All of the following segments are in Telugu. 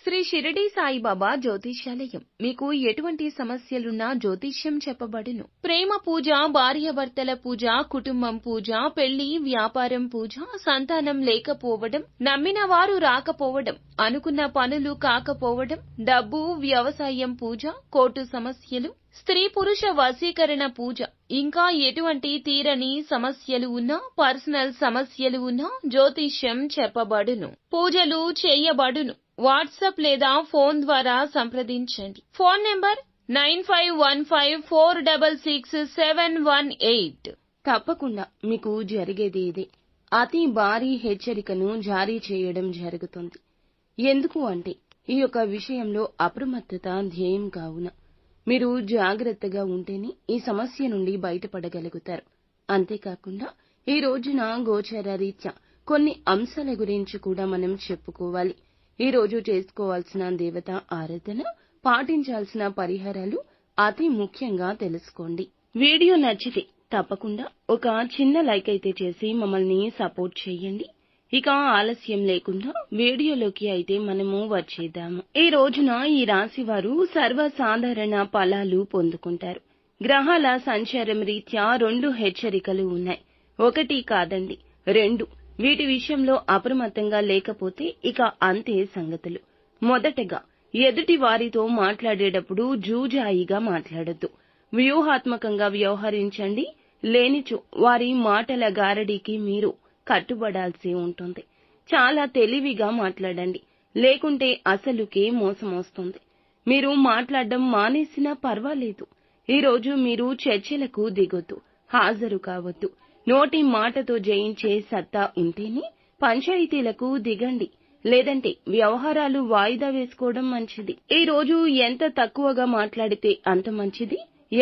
శ్రీ షిరిడి సాయిబాబా జ్యోతిష్యాలయం మీకు ఎటువంటి సమస్యలున్నా జ్యోతిష్యం చెప్పబడును. ప్రేమ పూజ, భార్యాభర్తల పూజ, కుటుంబం పూజ, పెళ్లి, వ్యాపారం పూజ, సంతానం లేకపోవడం, నమ్మిన వారు రాకపోవడం, అనుకున్న పనులు కాకపోవడం, డబ్బు, వ్యవసాయం పూజ, కోర్టు సమస్యలు, స్త్రీ పురుష వశీకరణ పూజ, ఇంకా ఎటువంటి తీరని సమస్యలు ఉన్నా, పర్సనల్ సమస్యలు ఉన్నా జ్యోతిష్యం చెప్పబడును. పూజలు చేయబడును. వాట్సాప్ లేదా ఫోన్ ద్వారా సంప్రదించండి. Phone number 9515466718. తప్పకుండా మీకు జరిగేది ఇదే. అతి భారీ హెచ్చరికను జారీ చేయడం జరుగుతుంది. ఎందుకు అంటే ఈ యొక్క విషయంలో అప్రమత్తత ధ్యేయం కావున మీరు జాగ్రత్తగా ఉంటేనే ఈ సమస్య నుండి బయటపడగలుగుతారు. అంతేకాకుండా ఈ రోజున గోచర రీత్యా కొన్ని అంశాల గురించి కూడా మనం చెప్పుకోవాలి. ఈ రోజు చేసుకోవాల్సిన దేవత ఆరాధన, పాటించాల్సిన పరిహారాలు అతి ముఖ్యంగా తెలుసుకోండి. వీడియో నచ్చితే తప్పకుండా ఒక చిన్న లైక్ అయితే చేసి మమ్మల్ని సపోర్ట్ చేయండి. ఇక ఆలస్యం లేకుండా వీడియోలోకి అయితే మనము వచ్చేద్దాము. ఈ రోజున ఈ రాశి వారు సర్వసాధారణ ఫలాలు పొందుకుంటారు. గ్రహాల సంచారం రీత్యా 2 హెచ్చరికలు ఉన్నాయి. ఒకటి కాదండి, 2. వీటి విషయంలో అప్రమత్తంగా లేకపోతే ఇక అంతే సంగతులు. మొదటగా ఎదుటి వారితో మాట్లాడేటప్పుడు జూజాయిగా మాట్లాడొద్దు. వ్యూహాత్మకంగా వ్యవహరించండి. లేనిచో వారి మాటల గారడీకి మీరు కట్టుబడాల్సి ఉంటుంది. చాలా తెలివిగా మాట్లాడండి. లేకుంటే అసలుకే మోసమొస్తుంది. మీరు మాట్లాడడం మానేసినా పర్వాలేదు. ఈ రోజు మీరు చర్చలకు దిగొద్దు, హాజరు కావద్దు. నోటి మాటతో జయించే సత్తా ఉంటేనే పంచాయతీలకు దిగండి. లేదంటే వ్యవహారాలు వాయిదా వేసుకోవడం మంచిది. ఈ రోజు ఎంత తక్కువగా మాట్లాడితే అంత మంచిది.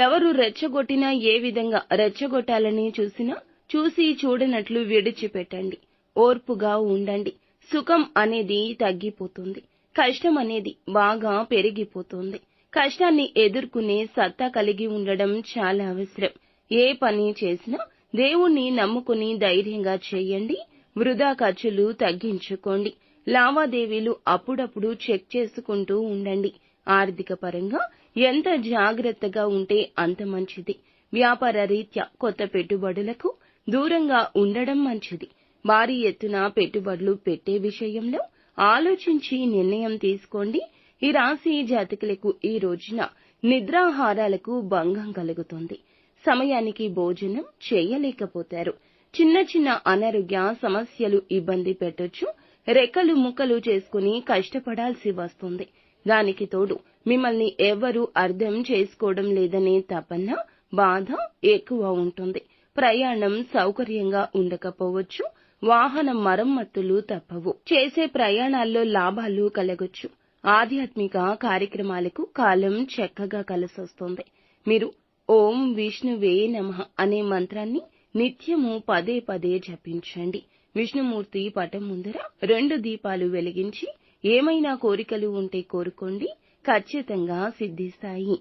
ఎవరు రెచ్చగొట్టినా, ఏ విధంగా రెచ్చగొట్టాలని చూసినా చూసి చూడనట్లు విడిచిపెట్టండి. ఓర్పుగా ఉండండి. సుఖం అనేది తగ్గిపోతుంది. కష్టం అనేది బాగా పెరిగిపోతుంది. కష్టాన్ని ఎదుర్కొనే సత్తా కలిగి ఉండడం చాలా అవసరం. ఏ పని చేసినా దేవుణ్ణి నమ్ముకుని ధైర్యంగా చేయండి. వృధా ఖర్చులు తగ్గించుకోండి. లావాదేవీలు అప్పుడప్పుడు చెక్ చేసుకుంటూ ఉండండి. ఆర్థిక పరంగా ఎంత జాగ్రత్తగా ఉంటే అంత మంచిది. వ్యాపార రీత్యా కొత్త పెట్టుబడులకు దూరంగా ఉండడం మంచిది. భారీ ఎత్తున పెట్టుబడులు పెట్టే విషయంలో ఆలోచించి నిర్ణయం తీసుకోండి. ఈ రాశి జాతకులకు ఈ రోజున నిద్రాహారాలకు భంగం కలుగుతుంది. సమయానికి భోజనం చేయలేకపోతారు. చిన్న చిన్న అనారోగ్య సమస్యలు ఇబ్బంది పెట్టొచ్చు. రెక్కలు ముక్కలు చేసుకుని కష్టపడాల్సి వస్తుంది. దానికి తోడు మిమ్మల్ని ఎవ్వరూ అర్థం చేసుకోవడం లేదనే తపన, బాధ ఎక్కువ ఉంటుంది. ప్రయాణం సౌకర్యంగా ఉండకపోవచ్చు. వాహన మరమ్మతులు తప్పవు. చేసే ప్రయాణాల్లో లాభాలు కలగొచ్చు. ఆధ్యాత్మిక కార్యక్రమాలకు కాలం చక్కగా కలిసొస్తుంది. మీరు ఓం విష్ణువే నమః అనే మంత్రాన్ని నిత్యము పదే పదే జపించండి. విష్ణుమూర్తి పటం ముందర 2 దీపాలు వెలిగించి ఏమైనా కోరికలు ఉంటే కోరుకోండి. ఖచ్చితంగా సిద్ధిస్తాయి.